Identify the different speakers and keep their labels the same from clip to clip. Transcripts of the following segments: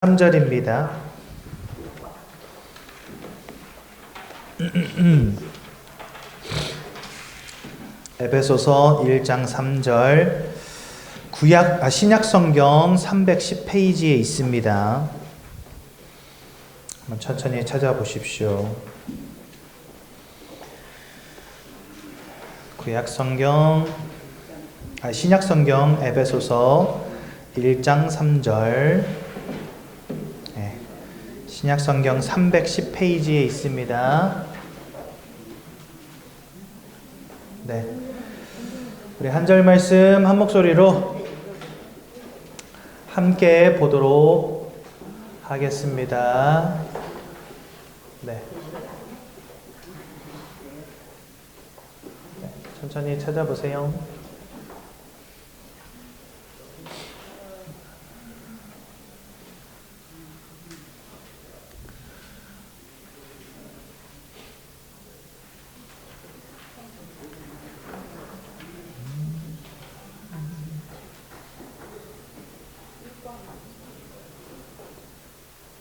Speaker 1: 3절입니다. 에베소서 1장 3절 신약 성경 310페이지에 있습니다. 한번 천천히 찾아보십시오. 신약 성경 에베소서 1장 3절 신약 성경 310페이지에 있습니다. 네. 우리 한 절 말씀 한 목소리로 함께 보도록 하겠습니다. 네. 천천히 찾아보세요.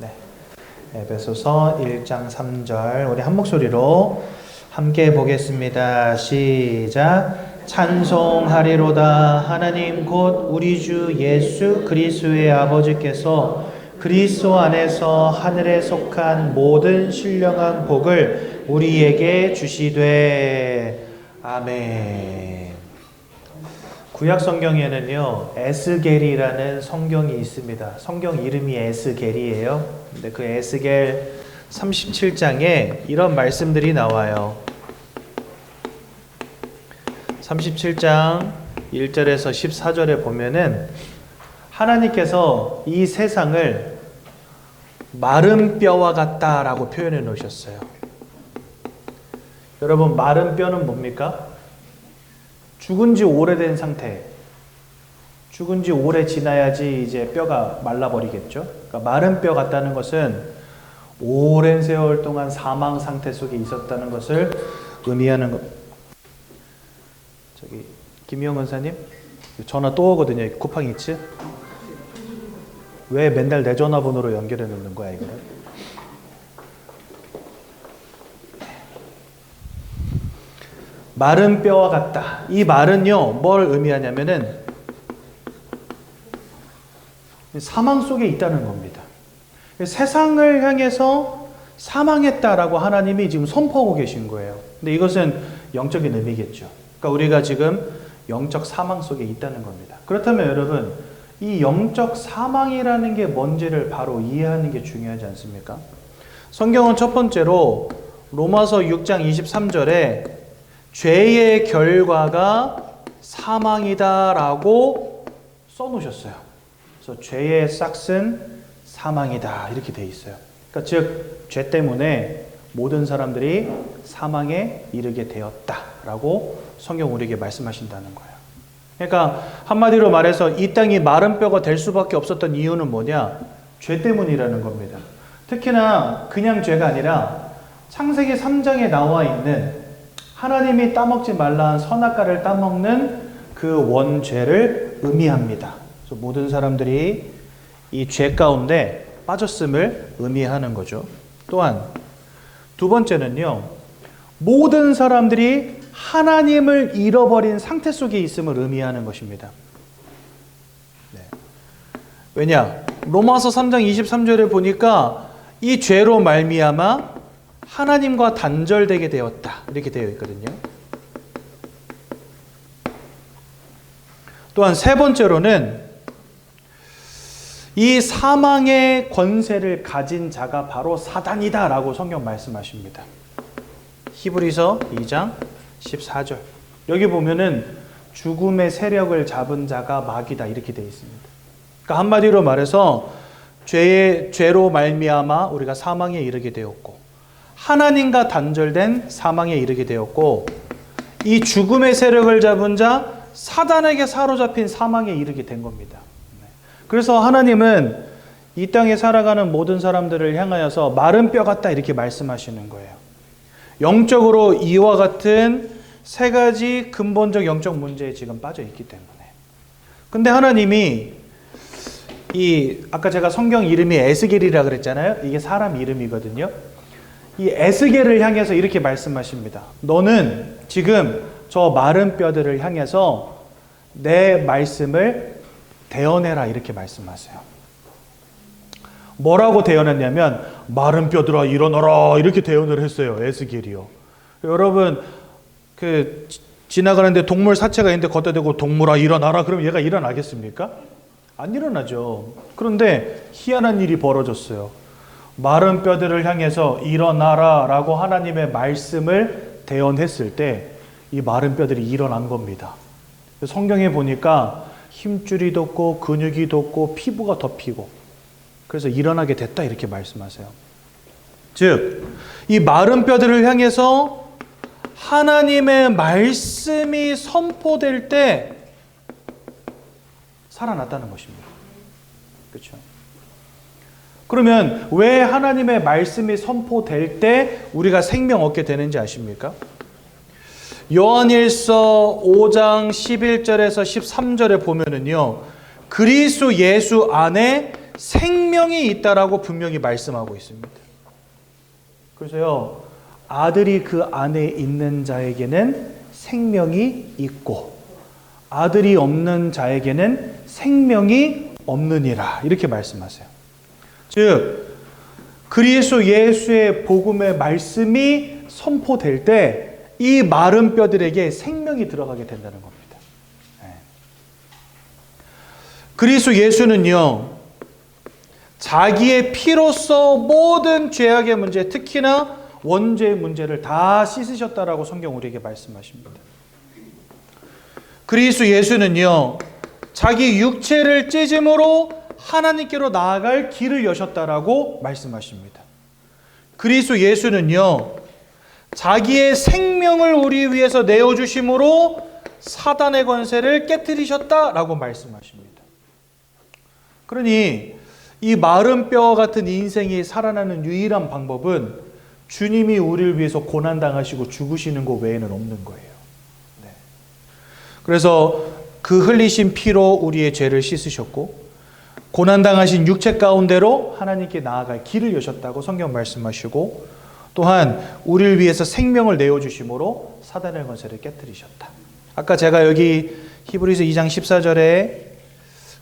Speaker 1: 네. 에베소서 1장 3절 우리 한 목소리로 함께 보겠습니다. 시작. 찬송하리로다. 하나님 곧 우리 주 예수 그리스도의 아버지께서 그리스도 안에서 하늘에 속한 모든 신령한 복을 우리에게 주시되. 아멘. 구약 성경에는요, 에스겔이라는 성경이 있습니다. 성경 이름이 에스겔이에요. 근데 그 에스겔 37장에 이런 말씀들이 나와요. 37장 1절에서 14절에 보면은 하나님께서 이 세상을 마른 뼈와 같다라고 표현해 놓으셨어요. 여러분, 마른 뼈는 뭡니까? 죽은 지 오래된 상태. 죽은 지 오래 지나야지 이제 뼈가 말라버리겠죠. 그러니까 마른 뼈 같다는 것은 오랜 세월 동안 사망 상태 속에 있었다는 것을 의미하는 것. 저기 김희영 권사님 전화 또 오거든요. 쿠팡 있지? 왜 맨날 내 전화번호로 연결해 놓는 거야 이거는? 마른 뼈와 같다. 이 말은요, 뭘 의미하냐면은 사망 속에 있다는 겁니다. 세상을 향해서 사망했다라고 하나님이 지금 선포하고 계신 거예요. 근데 이것은 영적인 의미겠죠. 그러니까 우리가 지금 영적 사망 속에 있다는 겁니다. 그렇다면 여러분, 이 영적 사망이라는 게 뭔지를 바로 이해하는 게 중요하지 않습니까? 성경은 첫 번째로 로마서 6장 23절에 죄의 결과가 사망이다라고 써놓으셨어요. 그래서 죄의 싹은 사망이다 이렇게 돼 있어요. 그러니까 즉 죄 때문에 모든 사람들이 사망에 이르게 되었다라고 성경 우리에게 말씀하신다는 거예요. 그러니까 한마디로 말해서 이 땅이 마른 뼈가 될 수밖에 없었던 이유는 뭐냐? 죄 때문이라는 겁니다. 특히나 그냥 죄가 아니라 창세기 3장에 나와 있는 하나님이 따먹지 말라 한 선악과를 따먹는 그 원죄를 의미합니다. 그래서 모든 사람들이 이 죄 가운데 빠졌음을 의미하는 거죠. 또한 두 번째는요, 모든 사람들이 하나님을 잃어버린 상태 속에 있음을 의미하는 것입니다. 네. 왜냐? 로마서 3장 23절에 보니까 이 죄로 말미암아 하나님과 단절되게 되었다 이렇게 되어 있거든요. 또한 세 번째로는 이 사망의 권세를 가진 자가 바로 사단이다 라고 성경 말씀하십니다. 히브리서 2장 14절 여기 보면은 죽음의 세력을 잡은 자가 마귀다 이렇게 되어 있습니다. 그러니까 한마디로 말해서 죄로 말미암아 우리가 사망에 이르게 되었고 하나님과 단절된 사망에 이르게 되었고 이 죽음의 세력을 잡은 자 사단에게 사로잡힌 사망에 이르게 된 겁니다. 그래서 하나님은 이 땅에 살아가는 모든 사람들을 향하여서 마른 뼈 같다 이렇게 말씀하시는 거예요. 영적으로 이와 같은 세 가지 근본적 영적 문제에 지금 빠져 있기 때문에. 근데 하나님이 아까 제가 성경 이름이 에스겔이라 그랬잖아요. 이게 사람 이름이거든요. 이 에스겔을 향해서 이렇게 말씀하십니다. 너는 지금 저 마른 뼈들을 향해서 내 말씀을 대언해라 이렇게 말씀하세요. 뭐라고 대언했냐면 마른 뼈들아 일어나라 이렇게 대언을 했어요. 에스겔이요. 여러분 지나가는데 동물 사체가 있는데 걷다 대고 동물아 일어나라 그러면 얘가 일어나겠습니까? 안 일어나죠. 그런데 희한한 일이 벌어졌어요. 마른 뼈들을 향해서 일어나라 라고 하나님의 말씀을 대언했을 때 이 마른 뼈들이 일어난 겁니다. 성경에 보니까 힘줄이 돋고 근육이 돋고 피부가 덮이고 그래서 일어나게 됐다 이렇게 말씀하세요. 즉, 이 마른 뼈들을 향해서 하나님의 말씀이 선포될 때 살아났다는 것입니다. 그렇죠? 그러면 왜 하나님의 말씀이 선포될 때 우리가 생명 얻게 되는지 아십니까? 요한일서 5장 11절에서 13절에 보면은요, 그리스도 예수 안에 생명이 있다라고 분명히 말씀하고 있습니다. 그래서요, 아들이 그 안에 있는 자에게는 생명이 있고 아들이 없는 자에게는 생명이 없느니라 이렇게 말씀하세요. 즉 그리스도 예수의 복음의 말씀이 선포될 때 이 마른 뼈들에게 생명이 들어가게 된다는 겁니다. 그리스도 예수는요, 자기의 피로써 모든 죄악의 문제, 특히나 원죄의 문제를 다 씻으셨다라고 성경 우리에게 말씀하십니다. 그리스도 예수는요, 자기 육체를 찢음으로 하나님께로 나아갈 길을 여셨다라고 말씀하십니다. 그리스도 예수는요, 자기의 생명을 우리 위해서 내어주심으로 사단의 권세를 깨뜨리셨다라고 말씀하십니다. 그러니 이 마른 뼈 같은 인생이 살아나는 유일한 방법은 주님이 우리를 위해서 고난당하시고 죽으시는 것 외에는 없는 거예요. 네. 그래서 그 흘리신 피로 우리의 죄를 씻으셨고 고난당하신 육체 가운데로 하나님께 나아갈 길을 여셨다고 성경 말씀하시고 또한 우리를 위해서 생명을 내어주심으로 사단의 권세를 깨뜨리셨다. 아까 제가 여기 히브리서 2장 14절에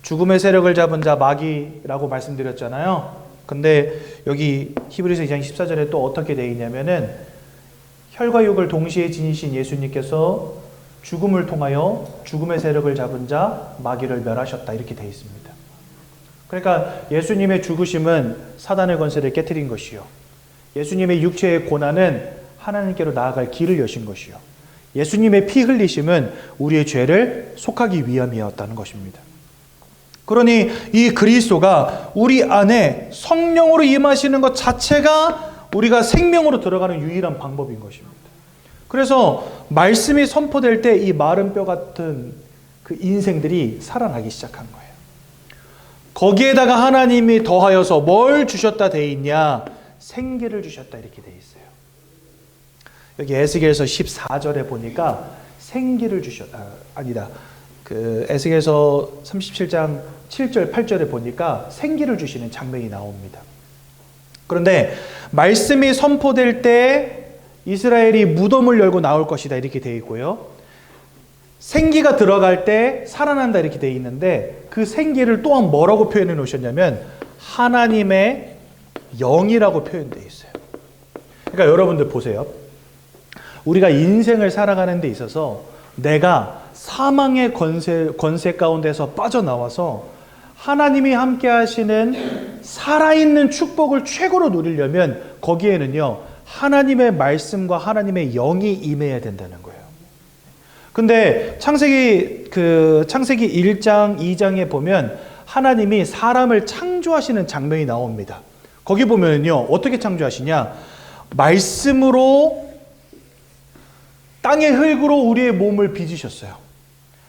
Speaker 1: 죽음의 세력을 잡은 자 마귀라고 말씀드렸잖아요. 근데 여기 히브리서 2장 14절에 또 어떻게 되어 있냐면은 혈과 육을 동시에 지니신 예수님께서 죽음을 통하여 죽음의 세력을 잡은 자 마귀를 멸하셨다 이렇게 되어 있습니다. 그러니까 예수님의 죽으심은 사단의 권세를 깨뜨린 것이요, 예수님의 육체의 고난은 하나님께로 나아갈 길을 여신 것이요, 예수님의 피 흘리심은 우리의 죄를 속하기 위함이었다는 것입니다. 그러니 이 그리스도가 우리 안에 성령으로 임하시는 것 자체가 우리가 생명으로 들어가는 유일한 방법인 것입니다. 그래서 말씀이 선포될 때 이 마른 뼈 같은 그 인생들이 살아나기 시작한 거예요. 거기에다가 하나님이 더하여서 뭘 주셨다 돼 있냐? 생기를 주셨다 이렇게 돼 있어요. 여기 에스겔서 14절에 보니까 생기를 에스겔서 37장 7절 8절에 보니까 생기를 주시는 장면이 나옵니다. 그런데 말씀이 선포될 때 이스라엘이 무덤을 열고 나올 것이다 이렇게 되어 있고요, 생기가 들어갈 때 살아난다 이렇게 되어 있는데 그 생기를 또한 뭐라고 표현해 놓으셨냐면 하나님의 영이라고 표현되어 있어요. 그러니까 여러분들 보세요. 우리가 인생을 살아가는 데 있어서 내가 사망의 권세 가운데서 빠져나와서 하나님이 함께 하시는 살아있는 축복을 최고로 누리려면 거기에는요, 하나님의 말씀과 하나님의 영이 임해야 된다는 거예요. 근데 창세기 1장, 2장에 보면 하나님이 사람을 창조하시는 장면이 나옵니다. 거기 보면요, 어떻게 창조하시냐? 말씀으로 땅의 흙으로 우리의 몸을 빚으셨어요.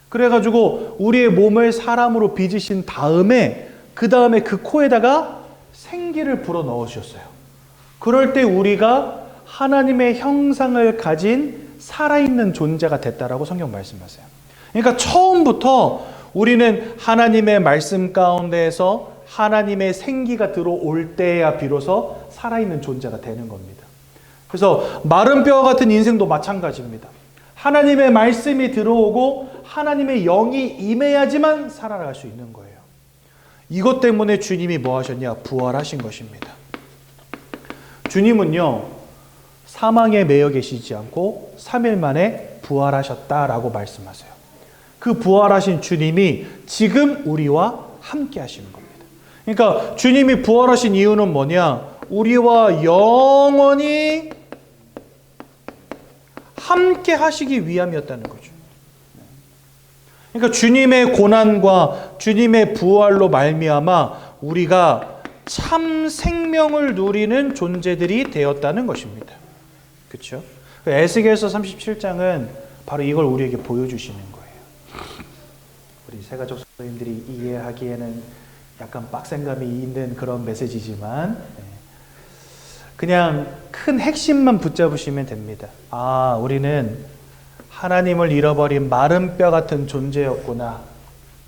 Speaker 1: 그래가지고 우리의 몸을 사람으로 빚으신 다음에 그 다음에 그 코에다가 생기를 불어 넣으셨어요. 그럴 때 우리가 하나님의 형상을 가진 살아있는 존재가 됐다라고 성경 말씀하세요. 그러니까 처음부터 우리는 하나님의 말씀 가운데에서 하나님의 생기가 들어올 때야 비로소 살아있는 존재가 되는 겁니다. 그래서 마른 뼈와 같은 인생도 마찬가지입니다. 하나님의 말씀이 들어오고 하나님의 영이 임해야지만 살아갈 수 있는 거예요. 이것 때문에 주님이 뭐 하셨냐? 부활하신 것입니다. 주님은요, 사망에 매여 계시지 않고 3일 만에 부활하셨다라고 말씀하세요. 그 부활하신 주님이 지금 우리와 함께 하시는 겁니다. 그러니까 주님이 부활하신 이유는 뭐냐? 우리와 영원히 함께 하시기 위함이었다는 거죠. 그러니까 주님의 고난과 주님의 부활로 말미암아 우리가 참 생명을 누리는 존재들이 되었다는 것입니다. 그렇죠? 에스겔서 37장은 바로 이걸 우리에게 보여주시는 거예요. 우리 새가족 성도님들이 이해하기에는 약간 빡센감이 있는 그런 메시지지만 그냥 큰 핵심만 붙잡으시면 됩니다. 아, 우리는 하나님을 잃어버린 마른 뼈 같은 존재였구나.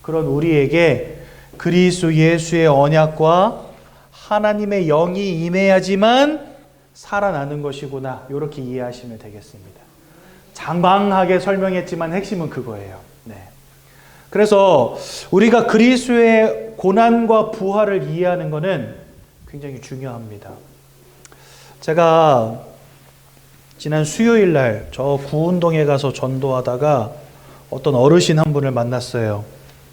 Speaker 1: 그런 우리에게 그리스도 예수의 언약과 하나님의 영이 임해야지만 살아나는 것이구나. 이렇게 이해하시면 되겠습니다. 장방하게 설명했지만 핵심은 그거예요. 네. 그래서 우리가 그리스도의 고난과 부활을 이해하는 것은 굉장히 중요합니다. 제가 지난 수요일 날 저 구운동에 가서 전도하다가 어떤 어르신 한 분을 만났어요.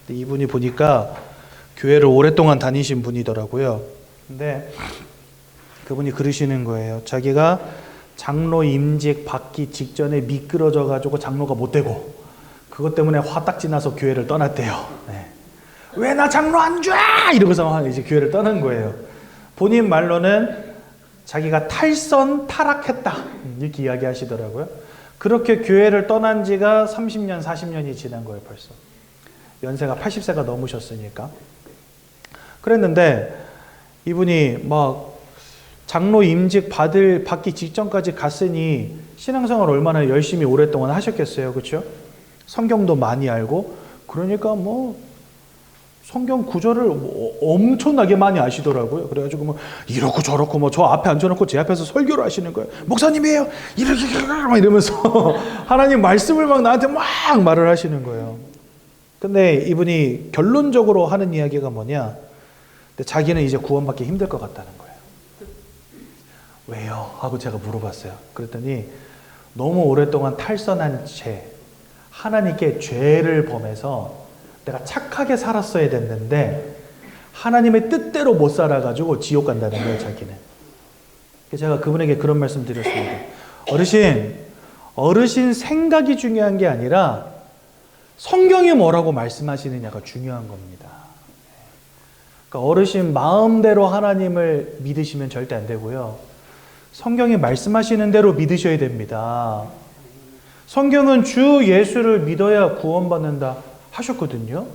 Speaker 1: 이분이 보니까 교회를 오랫동안 다니신 분이더라고요. 근데 그분이 그러시는 거예요. 자기가 장로 임직 받기 직전에 미끄러져 가지고 장로가 못 되고 그것 때문에 화딱지 나서 교회를 떠났대요. 네. 왜 나 장로 안 줘? 이러고서 이제 교회를 떠난 거예요. 본인 말로는 자기가 타락했다. 이렇게 이야기하시더라고요. 그렇게 교회를 떠난 지가 30년, 40년이 지난 거예요, 벌써. 연세가 80세가 넘으셨으니까. 그랬는데 이분이 막 장로 임직 받기 직전까지 갔으니 신앙생활 얼마나 열심히 오랫동안 하셨겠어요. 그렇죠? 성경도 많이 알고 그러니까 뭐 성경 구절을 엄청나게 많이 아시더라고요. 그래가지고 뭐 이렇고 저렇고 뭐 저 앞에 앉아놓고 제 앞에서 설교를 하시는 거예요. 목사님이에요. 이렇게 막 이러면서 하나님 말씀을 막 나한테 막 말을 하시는 거예요. 근데 이분이 결론적으로 하는 이야기가 뭐냐? 근데 자기는 이제 구원받기 힘들 것 같다는 거예요. 왜요? 하고 제가 물어봤어요. 그랬더니 너무 오랫동안 탈선한 채 하나님께 죄를 범해서 내가 착하게 살았어야 됐는데 하나님의 뜻대로 못 살아가지고 지옥 간다는 거예요, 자기는. 제가 그분에게 그런 말씀 드렸습니다. 어르신 생각이 중요한 게 아니라 성경이 뭐라고 말씀하시느냐가 중요한 겁니다. 그러니까 어르신 마음대로 하나님을 믿으시면 절대 안 되고요. 성경이 말씀하시는 대로 믿으셔야 됩니다. 성경은 주 예수를 믿어야 구원받는다 하셨거든요.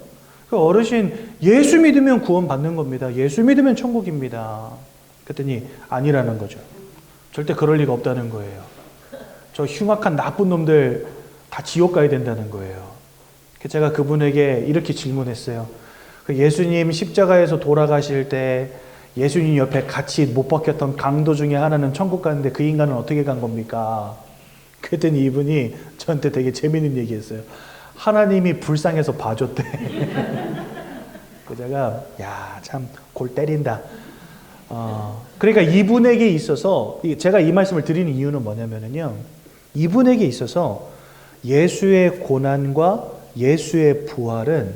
Speaker 1: 그 어르신 예수 믿으면 구원받는 겁니다. 예수 믿으면 천국입니다. 그랬더니 아니라는 거죠. 절대 그럴 리가 없다는 거예요. 저 흉악한 나쁜 놈들 다 지옥 가야 된다는 거예요. 제가 그분에게 이렇게 질문했어요. 예수님 십자가에서 돌아가실 때 예수님 옆에 같이 못 박혔던 강도 중에 하나는 천국 가는데 그 인간은 어떻게 간 겁니까? 그랬더니 이분이 저한테 되게 재밌는 얘기했어요. 하나님이 불쌍해서 봐줬대. 제가 참 골 때린다. 그러니까 이분에게 있어서 제가 이 말씀을 드리는 이유는 뭐냐면요. 이분에게 있어서 예수의 고난과 예수의 부활은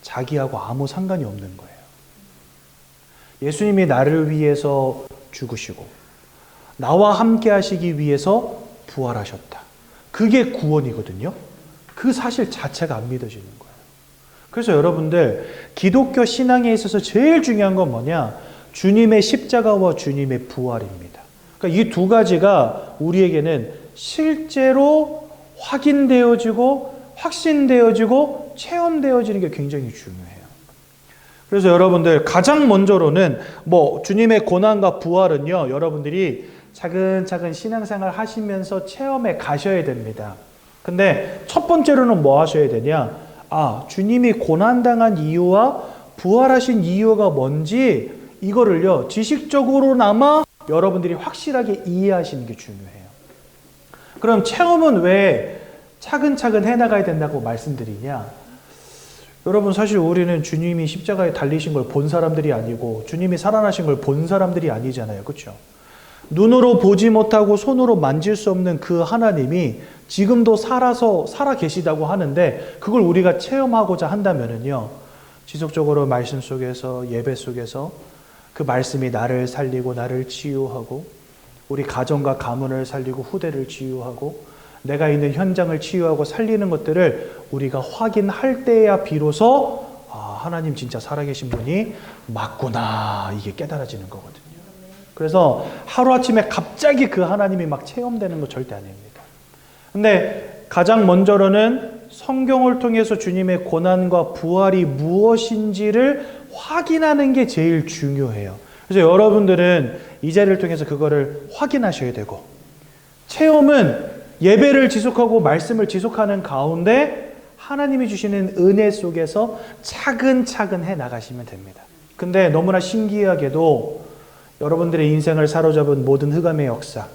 Speaker 1: 자기하고 아무 상관이 없는 거예요. 예수님이 나를 위해서 죽으시고 나와 함께 하시기 위해서 부활하셨다. 그게 구원이거든요. 그 사실 자체가 안 믿어지는 거예요. 그래서 여러분들 기독교 신앙에 있어서 제일 중요한 건 뭐냐? 주님의 십자가와 주님의 부활입니다. 그러니까 이 두 가지가 우리에게는 실제로 확인되어지고 확신되어지고 체험되어지는 게 굉장히 중요해요. 그래서 여러분들 가장 먼저로는 주님의 고난과 부활은요, 여러분들이 차근차근 신앙생활 하시면서 체험해 가셔야 됩니다. 근데 첫 번째로는 뭐 하셔야 되냐? 주님이 고난당한 이유와 부활하신 이유가 뭔지 이거를요, 지식적으로나마 여러분들이 확실하게 이해하시는 게 중요해요. 그럼 체험은 왜 차근차근 해나가야 된다고 말씀드리냐? 여러분, 사실 우리는 주님이 십자가에 달리신 걸 본 사람들이 아니고 주님이 살아나신 걸 본 사람들이 아니잖아요. 그렇죠? 눈으로 보지 못하고 손으로 만질 수 없는 그 하나님이 지금도 살아 계시다고 하는데, 그걸 우리가 체험하고자 한다면은요, 지속적으로 말씀 속에서, 예배 속에서 그 말씀이 나를 살리고 나를 치유하고, 우리 가정과 가문을 살리고 후대를 치유하고, 내가 있는 현장을 치유하고 살리는 것들을 우리가 확인할 때야 비로소 하나님 진짜 살아계신 분이 맞구나, 이게 깨달아지는 거거든요. 그래서 하루아침에 갑자기 그 하나님이 막 체험되는 거 절대 아닙니다. 근데 가장 먼저로는 성경을 통해서 주님의 고난과 부활이 무엇인지를 확인하는 게 제일 중요해요. 그래서 여러분들은 이 자리를 통해서 그거를 확인하셔야 되고, 체험은 예배를 지속하고 말씀을 지속하는 가운데 하나님이 주시는 은혜 속에서 차근차근 해 나가시면 됩니다. 근데 너무나 신기하게도 여러분들의 인생을 사로잡은 모든 흑암의 역사,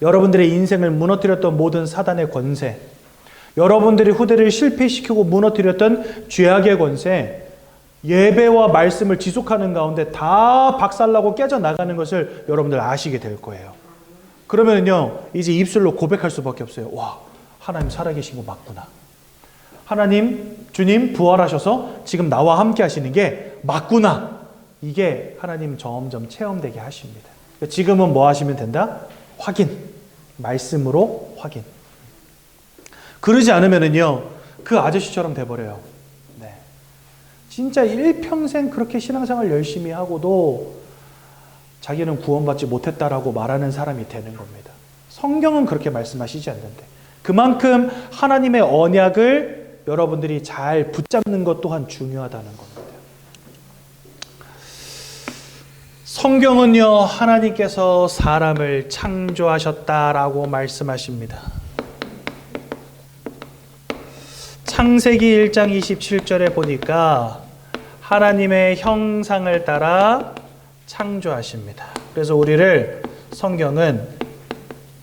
Speaker 1: 여러분들의 인생을 무너뜨렸던 모든 사단의 권세, 여러분들이 후대를 실패시키고 무너뜨렸던 죄악의 권세, 예배와 말씀을 지속하는 가운데 다 박살나고 깨져나가는 것을 여러분들 아시게 될 거예요. 그러면요, 이제 입술로 고백할 수밖에 없어요. 와, 하나님 살아계신 거 맞구나. 하나님, 주님 부활하셔서 지금 나와 함께 하시는 게 맞구나. 이게 하나님 점점 체험되게 하십니다. 지금은 뭐 하시면 된다? 확인. 말씀으로 확인. 그러지 않으면은요, 그 아저씨처럼 돼버려요. 네. 진짜 일평생 그렇게 신앙생활 열심히 하고도 자기는 구원받지 못했다라고 말하는 사람이 되는 겁니다. 성경은 그렇게 말씀하시지 않는데, 그만큼 하나님의 언약을 여러분들이 잘 붙잡는 것 또한 중요하다는 겁니다. 성경은요, 하나님께서 사람을 창조하셨다라고 말씀하십니다. 창세기 1장 27절에 보니까 하나님의 형상을 따라 창조하십니다. 그래서 우리를 성경은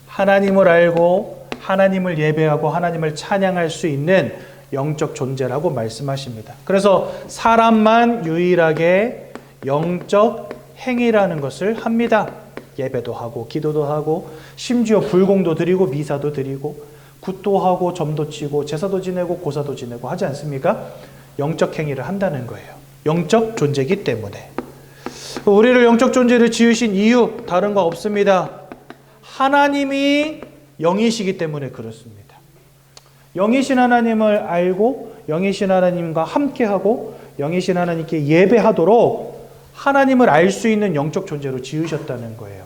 Speaker 1: 하나님을 알고 하나님을 예배하고 하나님을 찬양할 수 있는 영적 존재라고 말씀하십니다. 그래서 사람만 유일하게 영적 행위라는 것을 합니다. 예배도 하고 기도도 하고 심지어 불공도 드리고 미사도 드리고 굿도 하고 점도 치고 제사도 지내고 고사도 지내고 하지 않습니까? 영적 행위를 한다는 거예요. 영적 존재이기 때문에. 우리를 영적 존재를 지으신 이유 다른 거 없습니다. 하나님이 영이시기 때문에 그렇습니다. 영이신 하나님을 알고 영이신 하나님과 함께하고 영이신 하나님께 예배하도록 하나님을 알 수 있는 영적 존재로 지으셨다는 거예요.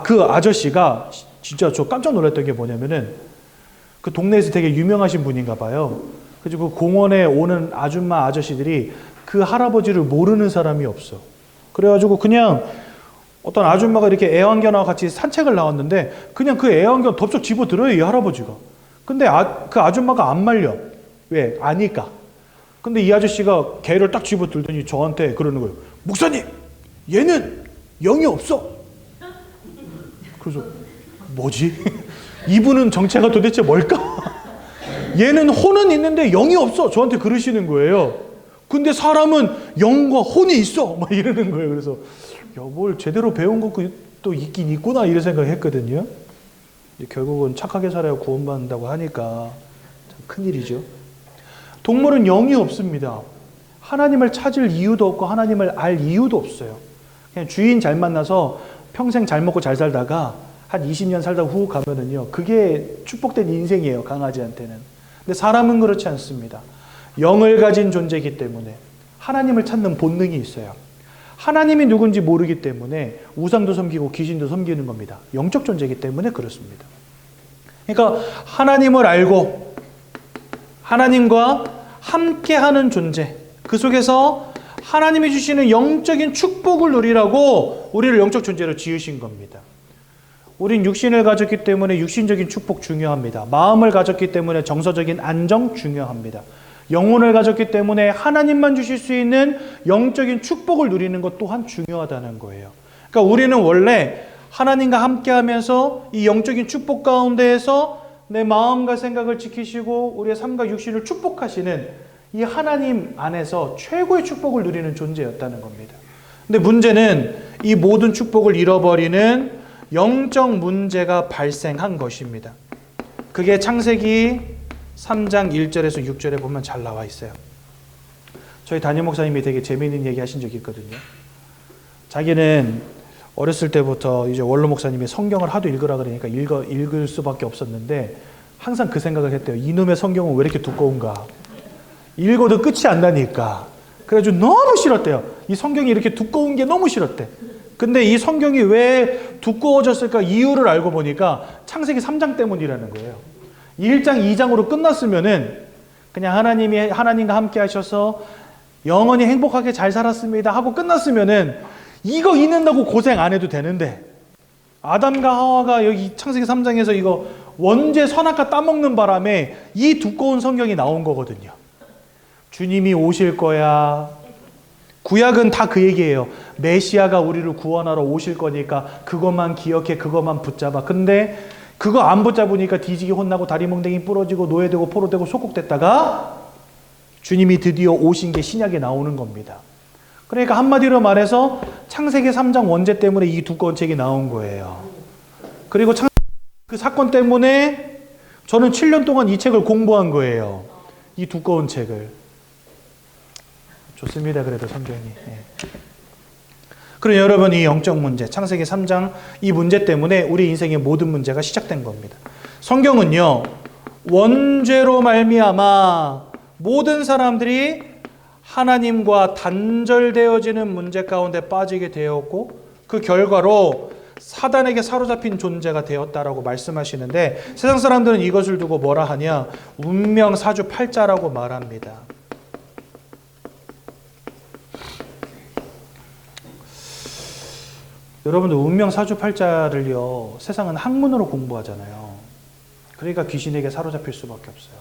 Speaker 1: 그 아저씨가 진짜 저 깜짝 놀랐던 게 뭐냐면은, 그 동네에서 되게 유명하신 분인가 봐요. 그래서 그 공원에 오는 아줌마 아저씨들이 그 할아버지를 모르는 사람이 없어. 그래가지고 그냥 어떤 아줌마가 이렇게 애완견하고 같이 산책을 나왔는데 그냥 그 애완견 덥석 집어들어요, 이 할아버지가. 근데 그 아줌마가 안 말려. 왜? 아니까. 근데 이 아저씨가 개를 딱 집어들더니 저한테 그러는 거예요. 목사님, 얘는 영이 없어. 그래서 뭐지? 이분은 정체가 도대체 뭘까? 얘는 혼은 있는데 영이 없어. 저한테 그러시는 거예요. 근데 사람은 영과 혼이 있어. 막 이러는 거예요. 그래서 뭘 제대로 배운 것도 있긴 있구나 이런 생각했거든요. 결국은 착하게 살아야 구원받는다고 하니까 참 큰일이죠. 동물은 영이 없습니다. 하나님을 찾을 이유도 없고 하나님을 알 이유도 없어요. 그냥 주인 잘 만나서 평생 잘 먹고 잘 살다가 한 20년 살다가 후 가면은요, 그게 축복된 인생이에요, 강아지한테는. 근데 사람은 그렇지 않습니다. 영을 가진 존재이기 때문에 하나님을 찾는 본능이 있어요. 하나님이 누군지 모르기 때문에 우상도 섬기고 귀신도 섬기는 겁니다. 영적 존재이기 때문에 그렇습니다. 그러니까 하나님을 알고 하나님과 함께하는 존재, 그 속에서 하나님이 주시는 영적인 축복을 누리라고 우리를 영적 존재로 지으신 겁니다. 우린 육신을 가졌기 때문에 육신적인 축복 중요합니다. 마음을 가졌기 때문에 정서적인 안정 중요합니다. 영혼을 가졌기 때문에 하나님만 주실 수 있는 영적인 축복을 누리는 것 또한 중요하다는 거예요. 그러니까 우리는 원래 하나님과 함께하면서 이 영적인 축복 가운데에서 내 마음과 생각을 지키시고 우리의 삶과 육신을 축복하시는 이 하나님 안에서 최고의 축복을 누리는 존재였다는 겁니다. 근데 문제는 이 모든 축복을 잃어버리는 영적 문제가 발생한 것입니다. 그게 창세기 3장 1절에서 6절에 보면 잘 나와 있어요. 저희 담임 목사님이 되게 재미있는 얘기 하신 적이 있거든요. 자기는 어렸을 때부터 이제 원로 목사님이 성경을 하도 읽으라 그러니까 읽을 수밖에 없었는데 항상 그 생각을 했대요. 이놈의 성경은 왜 이렇게 두꺼운가? 읽어도 끝이 안 나니까. 그래가지고 너무 싫었대요. 이 성경이 이렇게 두꺼운 게 너무 싫었대. 근데 이 성경이 왜 두꺼워졌을까 이유를 알고 보니까 창세기 3장 때문이라는 거예요. 1장, 2장으로 끝났으면은 그냥 하나님과 함께 하셔서 영원히 행복하게 잘 살았습니다 하고 끝났으면은 이거 읽는다고 고생 안 해도 되는데 아담과 하와가 여기 창세기 3장에서 이거 원죄 선악과 따먹는 바람에 이 두꺼운 성경이 나온 거거든요. 주님이 오실 거야. 구약은 다 그 얘기예요. 메시아가 우리를 구원하러 오실 거니까 그것만 기억해, 그것만 붙잡아. 근데 그거 안 붙잡으니까 뒤지게 혼나고 다리 몽댕이 부러지고 노예되고 포로되고 속국됐다가 주님이 드디어 오신 게 신약에 나오는 겁니다. 그러니까 한마디로 말해서 창세기 3장 원죄 때문에 이 두꺼운 책이 나온 거예요. 그리고 그 사건 때문에 저는 7년 동안 이 책을 공부한 거예요. 이 두꺼운 책을. 좋습니다. 그래도 성경이. 그럼 여러분 이 영적 문제, 창세기 3장 이 문제 때문에 우리 인생의 모든 문제가 시작된 겁니다. 성경은요. 원죄로 말미암아 모든 사람들이 하나님과 단절되어지는 문제 가운데 빠지게 되었고 그 결과로 사단에게 사로잡힌 존재가 되었다라고 말씀하시는데 세상 사람들은 이것을 두고 뭐라 하냐? 운명 사주팔자라고 말합니다. 여러분들 운명 사주팔자를요 세상은 학문으로 공부하잖아요. 그러니까 귀신에게 사로잡힐 수밖에 없어요.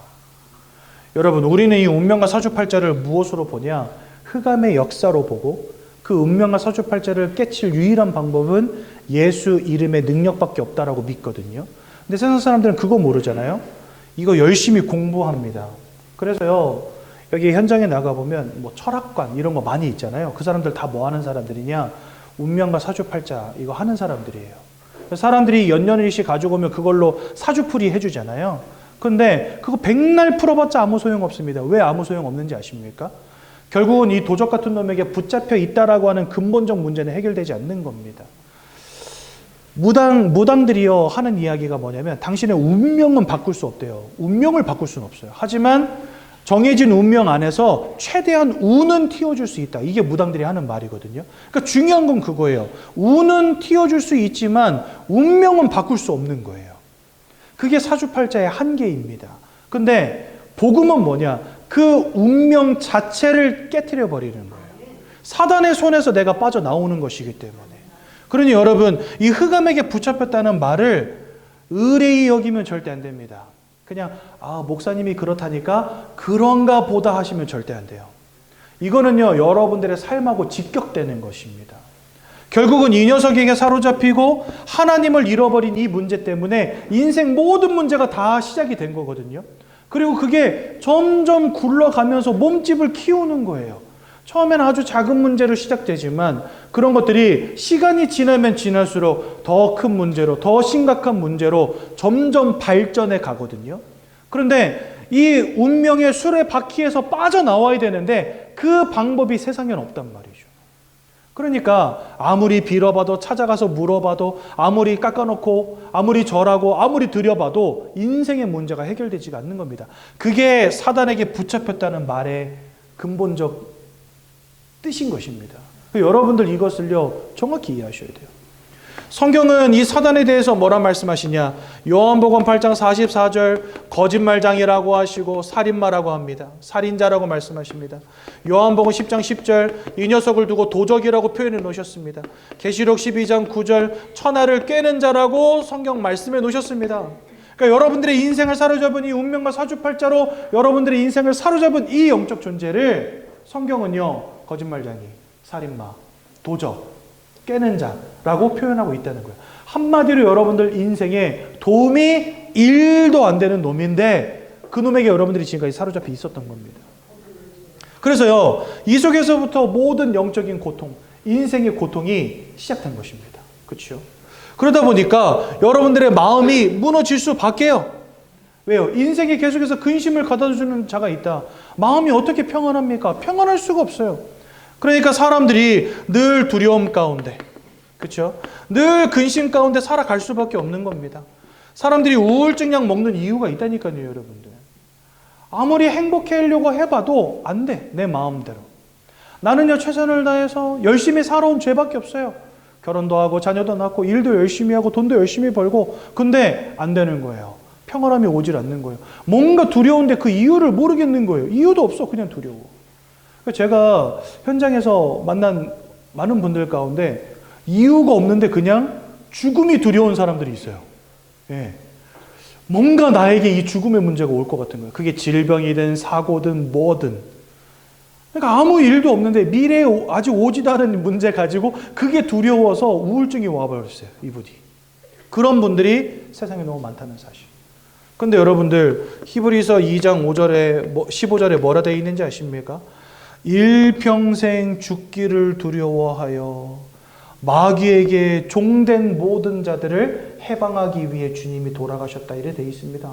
Speaker 1: 여러분 우리는 이 운명과 사주팔자를 무엇으로 보냐? 흑암의 역사로 보고 그 운명과 사주팔자를 깨칠 유일한 방법은 예수 이름의 능력밖에 없다라고 믿거든요. 근데 세상 사람들은 그거 모르잖아요. 이거 열심히 공부합니다. 그래서요 여기 현장에 나가보면 뭐 철학관 이런 거 많이 있잖아요. 그 사람들 다 뭐 하는 사람들이냐? 운명과 사주팔자 이거 하는 사람들이에요. 사람들이 연년일시 가져오면 그걸로 사주풀이 해주잖아요. 근데 그거 백날 풀어봤자 아무 소용 없습니다. 왜 아무 소용 없는지 아십니까? 결국은 이 도적 같은 놈에게 붙잡혀 있다라고 하는 근본적 문제는 해결되지 않는 겁니다. 무당들이요 하는 이야기가 뭐냐면 당신의 운명은 바꿀 수 없대요. 운명을 바꿀 수는 없어요. 하지만 정해진 운명 안에서 최대한 운은 틔워줄 수 있다. 이게 무당들이 하는 말이거든요. 그러니까 중요한 건 그거예요. 운은 틔워줄 수 있지만 운명은 바꿀 수 없는 거예요. 그게 사주팔자의 한계입니다. 근데 복음은 뭐냐? 그 운명 자체를 깨트려 버리는 거예요. 사단의 손에서 내가 빠져나오는 것이기 때문에. 그러니 여러분 이 흑암에게 붙잡혔다는 말을 의뢰히 여기면 절대 안 됩니다. 그냥 목사님이 그렇다니까 그런가 보다 하시면 절대 안 돼요. 이거는요 여러분들의 삶하고 직격되는 것입니다. 결국은 이 녀석에게 사로잡히고 하나님을 잃어버린 이 문제 때문에 인생 모든 문제가 다 시작이 된 거거든요. 그리고 그게 점점 굴러가면서 몸집을 키우는 거예요. 처음에는 아주 작은 문제로 시작되지만 그런 것들이 시간이 지나면 지날수록 더 큰 문제로, 더 심각한 문제로 점점 발전해 가거든요. 그런데 이 운명의 수레바퀴에서 빠져나와야 되는데 그 방법이 세상에는 없단 말이죠. 그러니까 아무리 빌어봐도 찾아가서 물어봐도 아무리 깎아놓고 아무리 절하고 아무리 들여봐도 인생의 문제가 해결되지가 않는 겁니다. 그게 사단에게 붙잡혔다는 말의 근본적 뜻인 것입니다. 여러분들 이것을요 정확히 이해하셔야 돼요. 성경은 이 사단에 대해서 뭐라 말씀하시냐? 요한복음 8장 44절 거짓말장이라고 하시고 살인마라고 합니다. 살인자라고 말씀하십니다. 요한복음 10장 10절 이 녀석을 두고 도적이라고 표현해 놓으셨습니다. 계시록 12장 9절 천하를 꿰는 자라고 성경 말씀해 놓으셨습니다. 그러니까 여러분들의 인생을 사로잡은 이 운명과 사주팔자로 여러분들의 인생을 사로잡은 이 영적 존재를 성경은요, 거짓말장이, 살인마, 도적, 깨는 자라고 표현하고 있다는 거예요. 한마디로 여러분들 인생에 도움이 1도 안 되는 놈인데 그 놈에게 여러분들이 지금까지 사로잡혀 있었던 겁니다. 그래서요, 이 속에서부터 모든 영적인 고통, 인생의 고통이 시작된 것입니다. 그렇죠? 그러다 보니까 여러분들의 마음이 무너질 수밖에요. 왜요? 인생에 계속해서 근심을 가져다 주는 자가 있다. 마음이 어떻게 평안합니까? 평안할 수가 없어요. 그러니까 사람들이 늘 두려움 가운데, 그렇죠? 늘 근심 가운데 살아갈 수밖에 없는 겁니다. 사람들이 우울증 약 먹는 이유가 있다니까요, 여러분들. 아무리 행복해하려고 해봐도 안 돼, 내 마음대로. 나는요, 최선을 다해서 열심히 살아온 죄밖에 없어요. 결혼도 하고 자녀도 낳고 일도 열심히 하고 돈도 열심히 벌고, 근데 안 되는 거예요. 평안함이 오질 않는 거예요. 뭔가 두려운데 그 이유를 모르겠는 거예요. 이유도 없어, 그냥 두려워. 제가 현장에서 만난 많은 분들 가운데 이유가 없는데 그냥 죽음이 두려운 사람들이 있어요. 예. 뭔가 나에게 이 죽음의 문제가 올 것 같은 거예요. 그게 질병이든 사고든 뭐든. 그러니까 아무 일도 없는데 미래에 아직 오지도 않은 문제 가지고 그게 두려워서 우울증이 와버렸어요. 이분이. 그런 분들이 세상에 너무 많다는 사실. 근데 여러분들 히브리서 2장 5절에 15절에 뭐라 되어 있는지 아십니까? 일평생 죽기를 두려워하여 마귀에게 종된 모든 자들을 해방하기 위해 주님이 돌아가셨다 이래 되어 있습니다.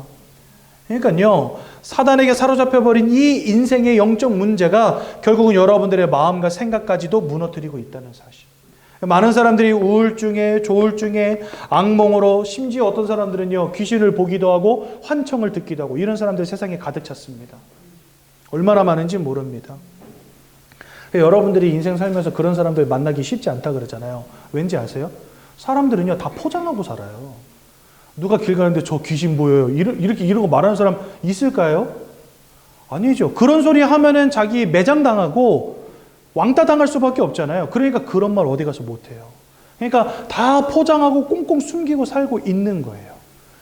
Speaker 1: 그러니까요, 사단에게 사로잡혀버린 이 인생의 영적 문제가 결국은 여러분들의 마음과 생각까지도 무너뜨리고 있다는 사실. 많은 사람들이 우울증에, 조울증에, 악몽으로, 심지어 어떤 사람들은요, 귀신을 보기도 하고 환청을 듣기도 하고 이런 사람들이 세상에 가득 찼습니다. 얼마나 많은지 모릅니다. 여러분들이 인생 살면서 그런 사람들 만나기 쉽지 않다 그러잖아요. 왠지 아세요? 사람들은요, 다 포장하고 살아요. 누가 길 가는데 저 귀신 보여요. 이러고 말하는 사람 있을까요? 아니죠. 그런 소리 하면은 자기 매장당하고 왕따 당할 수밖에 없잖아요. 그러니까 그런 말 어디 가서 못해요. 그러니까 다 포장하고 꽁꽁 숨기고 살고 있는 거예요.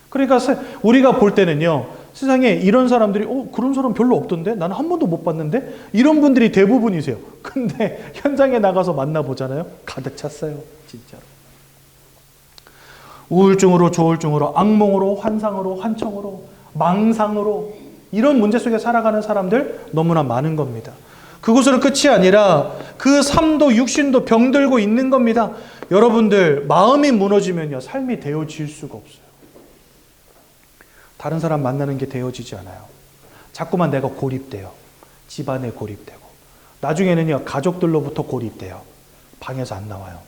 Speaker 1: 그러니까 우리가 볼 때는요, 세상에 이런 사람들이 그런 사람 별로 없던데? 나는 한 번도 못 봤는데? 이런 분들이 대부분이세요. 근데 현장에 나가서 만나보잖아요. 가득 찼어요. 진짜로. 우울증으로, 조울증으로, 악몽으로, 환상으로, 환청으로, 망상으로 이런 문제 속에 살아가는 사람들 너무나 많은 겁니다. 그곳으로 끝이 아니라 그 삶도 육신도 병들고 있는 겁니다. 여러분들 마음이 무너지면요, 삶이 되어질 수가 없어요. 다른 사람 만나는 게 되어지지 않아요. 자꾸만 내가 고립돼요. 집안에 고립되고. 나중에는요, 가족들로부터 고립돼요. 방에서 안 나와요.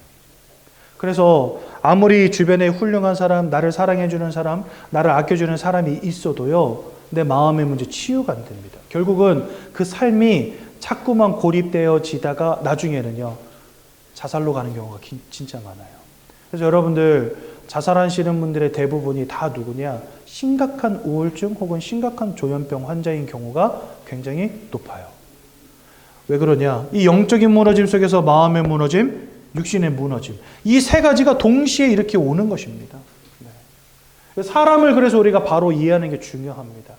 Speaker 1: 그래서 아무리 주변에 훌륭한 사람, 나를 사랑해주는 사람, 나를 아껴주는 사람이 있어도요, 내 마음의 문제 치유가 안 됩니다. 결국은 그 삶이 자꾸만 고립되어지다가 나중에는요, 자살로 가는 경우가 진짜 많아요. 그래서 여러분들 자살하시는 분들의 대부분이 다 누구냐? 심각한 우울증 혹은 심각한 조현병 환자인 경우가 굉장히 높아요. 왜 그러냐? 이 영적인 무너짐 속에서 마음의 무너짐, 육신의 무너짐, 이 세 가지가 동시에 이렇게 오는 것입니다. 네. 사람을 그래서 우리가 바로 이해하는 게 중요합니다.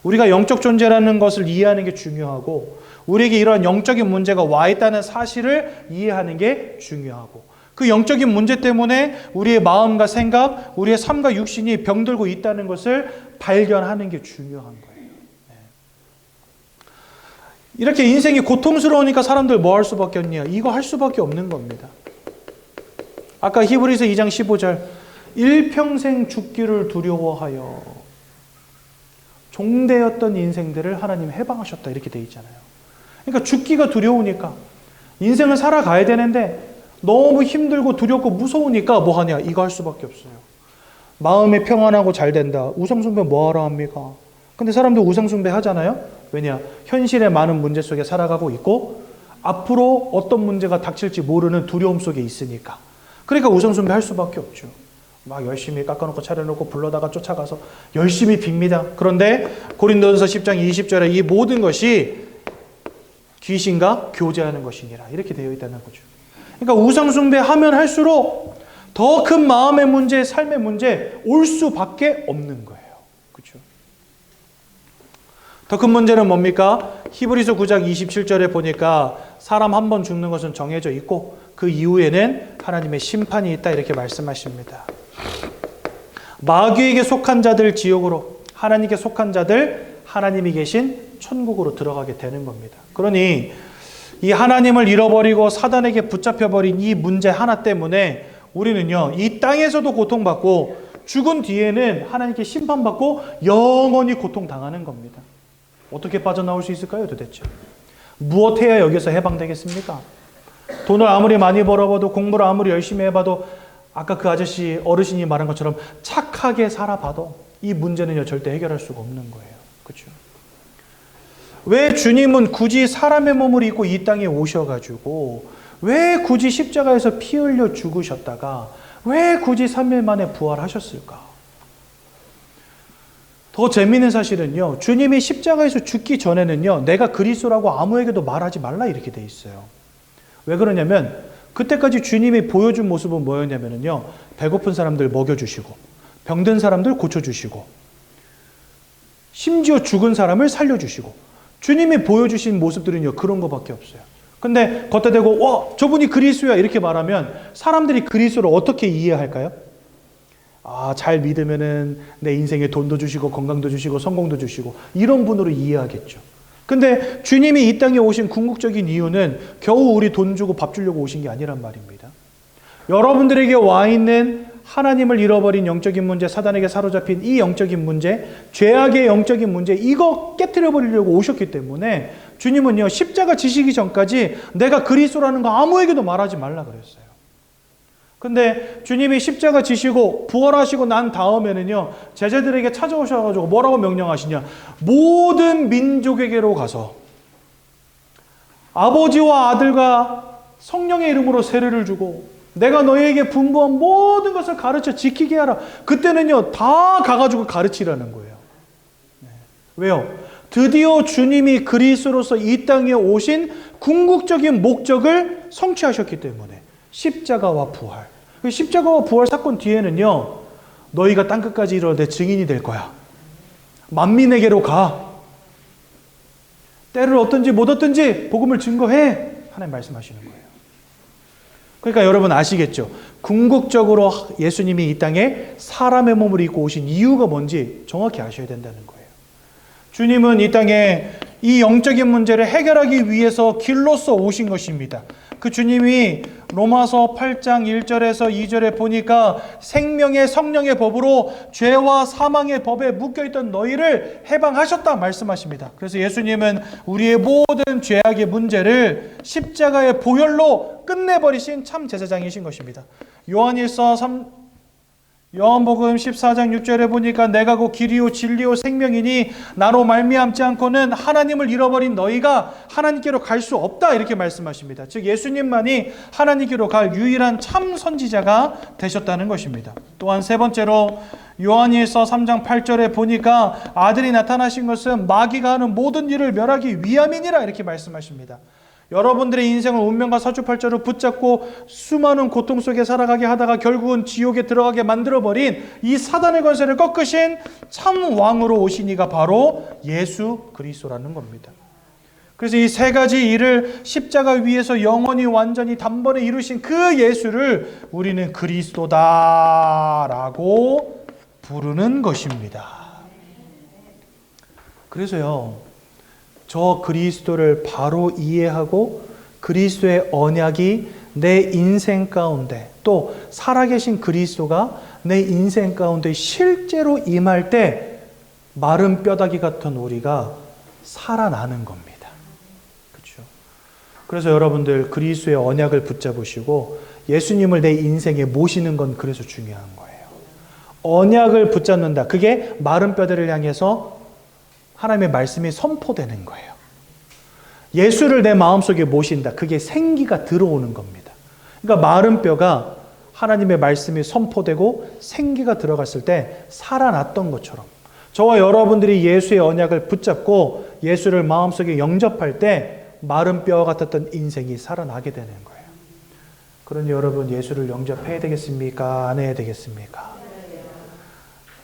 Speaker 1: 우리가 영적 존재라는 것을 이해하는 게 중요하고, 우리에게 이러한 영적인 문제가 와 있다는 사실을 이해하는 게 중요하고, 그 영적인 문제 때문에 우리의 마음과 생각, 우리의 삶과 육신이 병들고 있다는 것을 발견하는 게 중요한 거예요. 네. 이렇게 인생이 고통스러우니까 사람들 뭐 할 수밖에 없냐? 이거 할 수밖에 없는 겁니다. 아까 히브리서 2장 15절 일평생 죽기를 두려워하여 종되었던 인생들을 하나님 해방하셨다 이렇게 돼 있잖아요. 그러니까 죽기가 두려우니까 인생을 살아가야 되는데 너무 힘들고 두렵고 무서우니까 뭐 하냐? 이거 할 수밖에 없어요. 마음이 평안하고 잘 된다. 우상숭배 뭐하러 합니까? 근데 사람들 우상숭배 하잖아요. 왜냐? 현실의 많은 문제 속에 살아가고 있고 앞으로 어떤 문제가 닥칠지 모르는 두려움 속에 있으니까. 그러니까 우상숭배 할 수밖에 없죠. 막 열심히 깎아놓고 차려놓고 불러다가 쫓아가서 열심히 빕니다. 그런데 고린도전서 10장 20절에 이 모든 것이 귀신과 교제하는 것이니라 이렇게 되어 있다는 거죠. 그러니까 우상숭배 하면 할수록 더 큰 마음의 문제, 삶의 문제 올 수밖에 없는 거예요. 그렇죠? 더 큰 문제는 뭡니까? 히브리서 9장 27절에 보니까 사람 한 번 죽는 것은 정해져 있고 그 이후에는 하나님의 심판이 있다 이렇게 말씀하십니다. 마귀에게 속한 자들 지옥으로, 하나님께 속한 자들 하나님이 계신 천국으로 들어가게 되는 겁니다. 그러니 이 하나님을 잃어버리고 사단에게 붙잡혀버린 이 문제 하나 때문에 우리는요, 이 땅에서도 고통받고 죽은 뒤에는 하나님께 심판받고 영원히 고통당하는 겁니다. 어떻게 빠져나올 수 있을까요, 도대체? 무엇 해야 여기서 해방되겠습니까? 돈을 아무리 많이 벌어봐도, 공부를 아무리 열심히 해봐도, 아까 그 아저씨 어르신이 말한 것처럼 착하게 살아봐도 이 문제는요 절대 해결할 수가 없는 거예요. 그렇죠? 왜 주님은 굳이 사람의 몸을 입고 이 땅에 오셔가지고 왜 굳이 십자가에서 피 흘려 죽으셨다가 왜 굳이 3일 만에 부활하셨을까? 더 재미있는 사실은요, 주님이 십자가에서 죽기 전에는요, 내가 그리스도라고 아무에게도 말하지 말라 이렇게 돼 있어요. 왜 그러냐면 그때까지 주님이 보여준 모습은 뭐였냐면요, 배고픈 사람들 먹여주시고 병든 사람들 고쳐주시고 심지어 죽은 사람을 살려주시고 주님이 보여주신 모습들은요 그런 거밖에 없어요. 근데 걷다 대고 와 저분이 그리스도야 이렇게 말하면 사람들이 그리스도를 어떻게 이해할까요? 아, 잘 믿으면은 내 인생에 돈도 주시고 건강도 주시고 성공도 주시고 이런 분으로 이해하겠죠. 근데 주님이 이 땅에 오신 궁극적인 이유는 겨우 우리 돈 주고 밥 주려고 오신 게 아니란 말입니다. 여러분들에게 와 있는 하나님을 잃어버린 영적인 문제, 사단에게 사로잡힌 이 영적인 문제, 죄악의 영적인 문제, 이거 깨트려 버리려고 오셨기 때문에 주님은요, 십자가 지시기 전까지 내가 그리스도라는 거 아무에게도 말하지 말라 그랬어요. 근데 주님이 십자가 지시고 부활하시고 난 다음에는요, 제자들에게 찾아오셔가지고 뭐라고 명령하시냐? 모든 민족에게로 가서 아버지와 아들과 성령의 이름으로 세례를 주고 내가 너희에게 분부한 모든 것을 가르쳐 지키게 하라. 그때는요, 다 가가지고 가르치라는 거예요. 네. 왜요? 드디어 주님이 그리스도로서 이 땅에 오신 궁극적인 목적을 성취하셨기 때문에 십자가와 부활. 십자가와 부활 사건 뒤에는요, 너희가 땅끝까지 이르러 내 증인이 될 거야. 만민에게로 가. 때를 얻든지 못 얻든지 복음을 증거해. 하나님 말씀하시는 거예요. 그러니까 여러분 아시겠죠? 궁극적으로 예수님이 이 땅에 사람의 몸을 입고 오신 이유가 뭔지 정확히 아셔야 된다는 거예요. 주님은 이 땅에 이 영적인 문제를 해결하기 위해서 길로서 오신 것입니다. 그 주님이 로마서 8장 1절에서 2절에 보니까 생명의 성령의 법으로 죄와 사망의 법에 묶여있던 너희를 해방하셨다 말씀하십니다. 그래서 예수님은 우리의 모든 죄악의 문제를 십자가의 보혈로 끝내버리신 참 제사장이신 것입니다. 요한복음 14장 6절에 보니까 내가 곧 길이요 진리요 생명이니 나로 말미암지 않고는 하나님을 잃어버린 너희가 하나님께로 갈 수 없다 이렇게 말씀하십니다. 즉 예수님만이 하나님께로 갈 유일한 참 선지자가 되셨다는 것입니다. 또한 세 번째로 요한일서 3장 8절에 보니까 아들이 나타나신 것은 마귀가 하는 모든 일을 멸하기 위함이니라 이렇게 말씀하십니다. 여러분들의 인생을 운명과 사주팔자로 붙잡고 수많은 고통 속에 살아가게 하다가 결국은 지옥에 들어가게 만들어버린 이 사단의 권세를 꺾으신 참 왕으로 오신 이가 바로 예수 그리스도라는 겁니다. 그래서 이 세 가지 일을 십자가 위에서 영원히 완전히 단번에 이루신 그 예수를 우리는 그리스도다라고 부르는 것입니다. 그래서요, 저 그리스도를 바로 이해하고 그리스도의 언약이 내 인생 가운데 또 살아계신 그리스도가 내 인생 가운데 실제로 임할 때 마른 뼈다귀 같은 우리가 살아나는 겁니다. 그렇죠? 그래서 여러분들 그리스도의 언약을 붙잡으시고 예수님을 내 인생에 모시는 건 그래서 중요한 거예요. 언약을 붙잡는다. 그게 마른 뼈들을 향해서 하나님의 말씀이 선포되는 거예요. 예수를 내 마음속에 모신다. 그게 생기가 들어오는 겁니다. 그러니까 마른 뼈가 하나님의 말씀이 선포되고 생기가 들어갔을 때 살아났던 것처럼 저와 여러분들이 예수의 언약을 붙잡고 예수를 마음속에 영접할 때 마른 뼈와 같았던 인생이 살아나게 되는 거예요. 그러니 여러분 예수를 영접해야 되겠습니까? 안 해야 되겠습니까?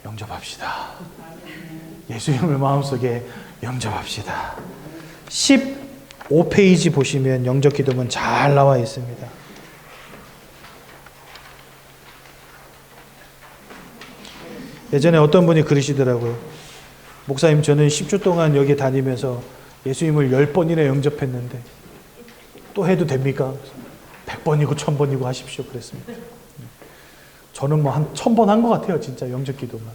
Speaker 1: 영접합시다. 예수님을 마음속에 영접합시다. 15페이지 보시면 영접 기도문 잘 나와 있습니다. 예전에 어떤 분이 그러시더라고요. 목사님, 저는 10주 동안 여기 다니면서 예수님을 10번이나 영접했는데 또 해도 됩니까? 100번이고 1000번이고 하십시오 그랬습니다. 저는 뭐 한 1000번 한 것 같아요. 진짜 영접 기도만.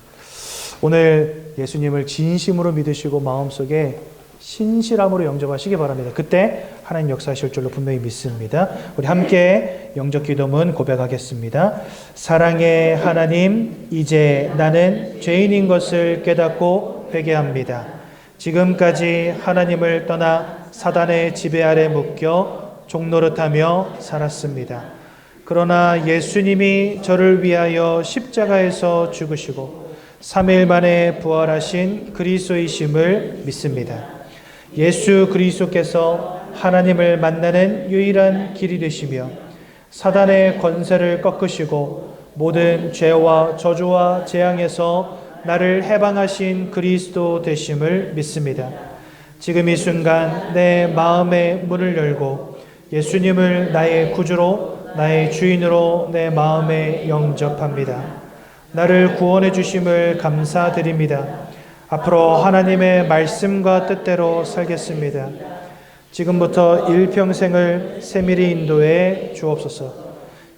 Speaker 1: 오늘 예수님을 진심으로 믿으시고 마음속에 신실함으로 영접하시기 바랍니다. 그때 하나님 역사하실 줄로 분명히 믿습니다. 우리 함께 영접 기도문 고백하겠습니다. 사랑의 하나님, 이제 나는 죄인인 것을 깨닫고 회개합니다. 지금까지 하나님을 떠나 사단의 지배 아래 묶여 종노릇하며 살았습니다. 그러나 예수님이 저를 위하여 십자가에서 죽으시고 3일 만에 부활하신 그리스도이심을 믿습니다. 예수 그리스도께서 하나님을 만나는 유일한 길이 되시며 사단의 권세를 꺾으시고 모든 죄와 저주와 재앙에서 나를 해방하신 그리스도 되심을 믿습니다. 지금 이 순간 내 마음의 문을 열고 예수님을 나의 구주로 나의 주인으로 내 마음에 영접합니다. 나를 구원해 주심을 감사드립니다. 앞으로 하나님의 말씀과 뜻대로 살겠습니다. 지금부터 일평생을 세밀히 인도해 주옵소서.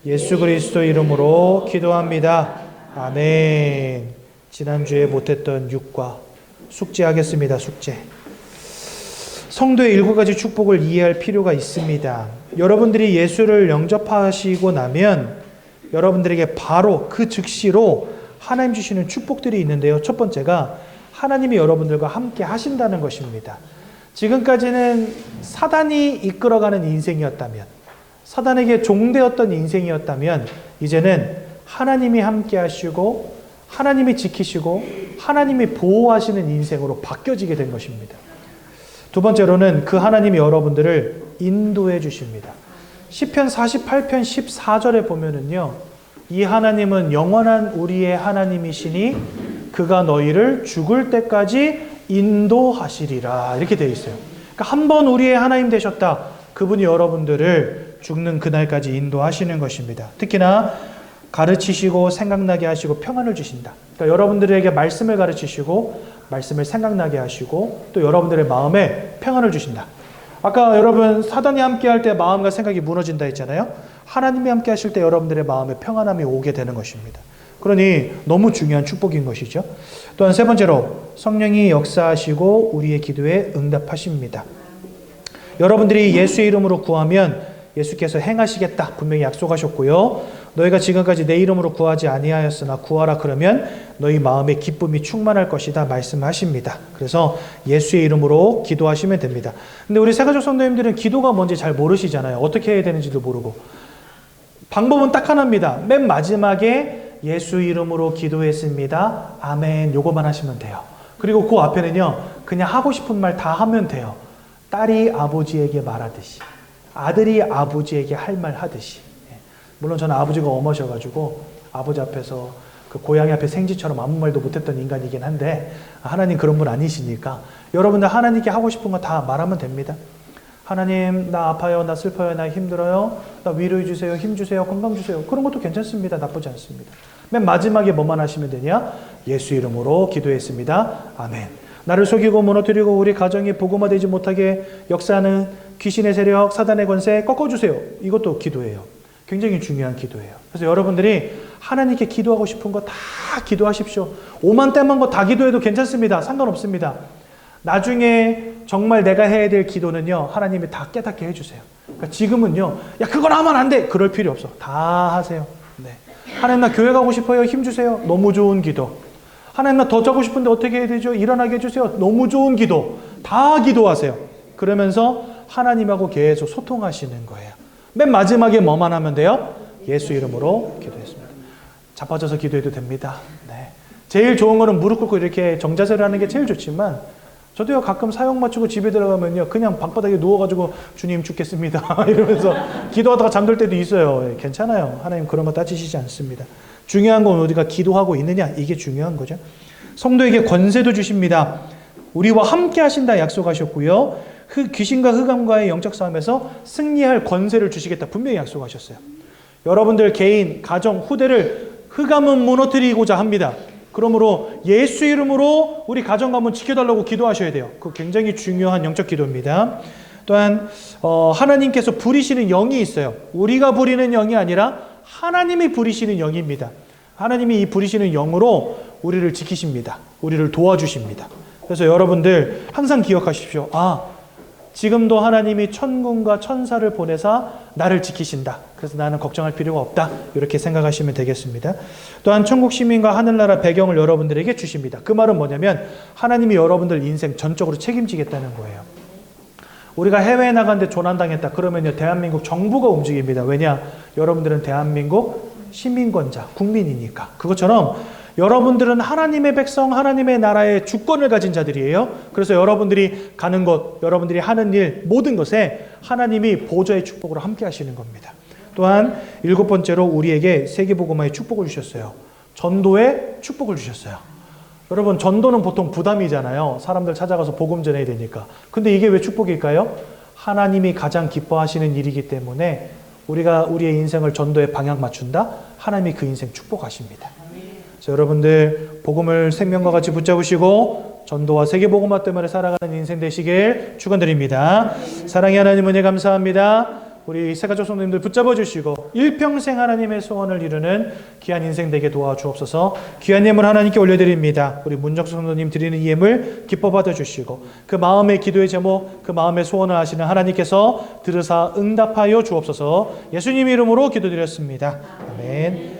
Speaker 1: 예수 그리스도 이름으로 기도합니다. 아멘. 지난주에 못했던 육과 숙제하겠습니다. 숙제. 성도의 7가지 축복을 이해할 필요가 있습니다. 여러분들이 예수를 영접하시고 나면 여러분들에게 바로 그 즉시로 하나님 주시는 축복들이 있는데요. 첫 번째가 하나님이 여러분들과 함께 하신다는 것입니다. 지금까지는 사단이 이끌어가는 인생이었다면, 사단에게 종되었던 인생이었다면 이제는 하나님이 함께 하시고 하나님이 지키시고 하나님이 보호하시는 인생으로 바뀌어지게 된 것입니다. 두 번째로는 그 하나님이 여러분들을 인도해 주십니다. 시편 48편 14절에 보면은요, 이 하나님은 영원한 우리의 하나님이시니 그가 너희를 죽을 때까지 인도하시리라, 이렇게 되어 있어요. 그러니까 한 번 우리의 하나님 되셨다. 그분이 여러분들을 죽는 그날까지 인도하시는 것입니다. 특히나 가르치시고 생각나게 하시고 평안을 주신다. 그러니까 여러분들에게 말씀을 가르치시고 말씀을 생각나게 하시고 또 여러분들의 마음에 평안을 주신다. 아까 여러분 사단이 함께 할 때 마음과 생각이 무너진다 했잖아요. 하나님이 함께 하실 때 여러분들의 마음에 평안함이 오게 되는 것입니다. 그러니 너무 중요한 축복인 것이죠. 또한 세 번째로 성령이 역사하시고 우리의 기도에 응답하십니다. 여러분들이 예수의 이름으로 구하면 예수께서 행하시겠다 분명히 약속하셨고요. 너희가 지금까지 내 이름으로 구하지 아니하였으나 구하라 그러면 너희 마음에 기쁨이 충만할 것이다 말씀하십니다. 그래서 예수의 이름으로 기도하시면 됩니다. 근데 우리 새가족 성도님들은 기도가 뭔지 잘 모르시잖아요. 어떻게 해야 되는지도 모르고. 방법은 딱 하나입니다. 맨 마지막에 예수 이름으로 기도했습니다. 아멘. 요거만 하시면 돼요. 그리고 그 앞에는요, 그냥 하고 싶은 말 다 하면 돼요. 딸이 아버지에게 말하듯이, 아들이 아버지에게 할 말 하듯이. 물론 저는 아버지가 엄하셔가지고 아버지 앞에서 그 고양이 앞에 생쥐처럼 아무 말도 못했던 인간이긴 한데 하나님 그런 분 아니시니까 여러분들 하나님께 하고 싶은 거 다 말하면 됩니다. 하나님, 나 아파요, 나 슬퍼요, 나 힘들어요, 나 위로해 주세요, 힘 주세요, 건강 주세요. 그런 것도 괜찮습니다. 나쁘지 않습니다. 맨 마지막에 뭐만 하시면 되냐? 예수 이름으로 기도했습니다. 아멘. 나를 속이고 무너뜨리고 우리 가정이 복음화되지 못하게 역사하는 귀신의 세력, 사단의 권세 꺾어주세요. 이것도 기도예요. 굉장히 중요한 기도예요. 그래서 여러분들이 하나님께 기도하고 싶은 거 다 기도하십시오. 오만 때만 거 다 기도해도 괜찮습니다. 상관없습니다. 나중에 정말 내가 해야 될 기도는요, 하나님이 다 깨닫게 해주세요. 그러니까 지금은요, 야, 그건 하면 안 돼! 그럴 필요 없어. 다 하세요. 네. 하나님, 나 교회 가고 싶어요. 힘주세요. 너무 좋은 기도. 하나님, 나 더 자고 싶은데 어떻게 해야 되죠? 일어나게 해주세요. 너무 좋은 기도. 다 기도하세요. 그러면서 하나님하고 계속 소통하시는 거예요. 맨 마지막에 뭐만 하면 돼요? 예수 이름으로 기도했습니다. 자빠져서 기도해도 됩니다. 네. 제일 좋은 거는 무릎 꿇고 이렇게 정자세를 하는 게 제일 좋지만 저도요 가끔 사역 마치고 집에 들어가면요 그냥 방바닥에 누워가지고 주님 죽겠습니다 이러면서 기도하다가 잠들 때도 있어요. 괜찮아요. 하나님 그런 거 따지시지 않습니다. 중요한 건 우리가 기도하고 있느냐, 이게 중요한 거죠. 성도에게 권세도 주십니다. 우리와 함께 하신다 약속하셨고요. 귀신과 흑암과의 영적 싸움에서 승리할 권세를 주시겠다 분명히 약속하셨어요. 여러분들 개인, 가정, 후대를 흑암은 무너뜨리고자 합니다. 그러므로 예수 이름으로 우리 가정 가문 지켜달라고 기도하셔야 돼요. 그거 굉장히 중요한 영적 기도입니다. 또한 하나님께서 부리시는 영이 있어요. 우리가 부리는 영이 아니라 하나님이 부리시는 영입니다. 하나님이 이 부리시는 영으로 우리를 지키십니다. 우리를 도와주십니다. 그래서 여러분들 항상 기억하십시오. 지금도 하나님이 천군과 천사를 보내사 나를 지키신다. 그래서 나는 걱정할 필요가 없다. 이렇게 생각하시면 되겠습니다. 또한 천국 시민과 하늘나라 배경을 여러분들에게 주십니다. 그 말은 뭐냐면 하나님이 여러분들 인생 전적으로 책임지겠다는 거예요. 우리가 해외에 나갔는데 조난당했다. 그러면요 대한민국 정부가 움직입니다. 왜냐? 여러분들은 대한민국 시민권자, 국민이니까. 그것처럼 여러분들은 하나님의 백성, 하나님의 나라의 주권을 가진 자들이에요. 그래서 여러분들이 가는 곳, 여러분들이 하는 일, 모든 것에 하나님이 보좌의 축복으로 함께 하시는 겁니다. 또한 7번째로 우리에게 세계복음화의 축복을 주셨어요. 전도의 축복을 주셨어요. 여러분 전도는 보통 부담이잖아요. 사람들 찾아가서 복음 전해야 되니까. 근데 이게 왜 축복일까요? 하나님이 가장 기뻐하시는 일이기 때문에 우리가 우리의 인생을 전도에 방향 맞춘다? 하나님이 그 인생 축복하십니다. 그래서 여러분들 복음을 생명과 같이 붙잡으시고 전도와 세계복음화 때문에 살아가는 인생 되시길 축원드립니다. 사랑의 하나님 은혜 감사합니다. 우리 새가족 성도님들 붙잡아 주시고 일평생 하나님의 소원을 이루는 귀한 인생 되게 도와주옵소서. 귀한 예물 하나님께 올려드립니다. 우리 문정수 성도님 드리는 이 예물 기뻐 받아주시고 그 마음의 기도의 제목, 그 마음의 소원을 아시는 하나님께서 들으사 응답하여 주옵소서. 예수님 이름으로 기도드렸습니다. 아멘.